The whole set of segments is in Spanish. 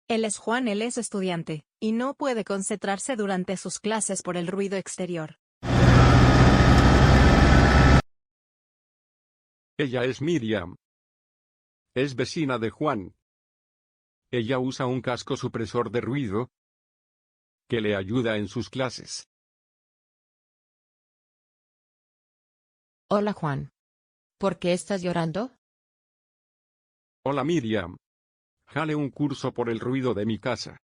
Él es Juan, él es estudiante, y no puede concentrarse durante sus clases por el ruido exterior. Ella es Miriam. Es vecina de Juan. Ella usa un casco supresor de ruido que le ayuda en sus clases. Hola Juan. ¿Por qué estás llorando? Hola Miriam. Jale un curso por el ruido de mi casa.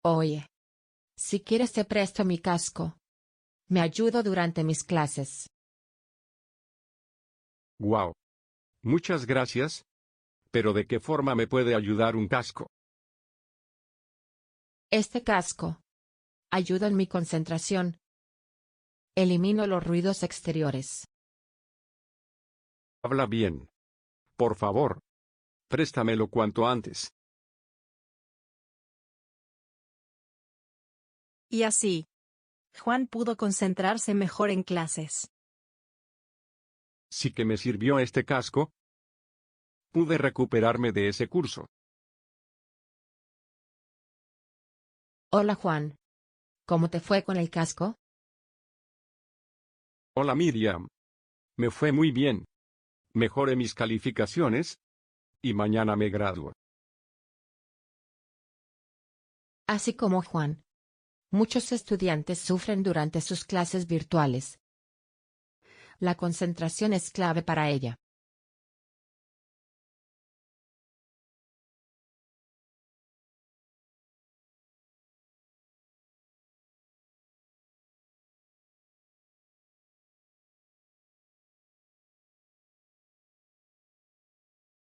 Oye. Si quieres te presto mi casco. Me ayudo durante mis clases. Wow. Muchas gracias. Pero ¿de qué forma me puede ayudar un casco? Este casco ayuda en mi concentración. Elimino los ruidos exteriores. Habla bien. Por favor. Préstamelo cuanto antes. Y así, Juan pudo concentrarse mejor en clases. Sí que me sirvió este casco. Pude recuperarme de ese curso. Hola Juan. ¿Cómo te fue con el casco? Hola Miriam. Me fue muy bien. Mejoré mis calificaciones. Y mañana me gradúo. Así como Juan. Muchos estudiantes sufren durante sus clases virtuales. La concentración es clave para ella.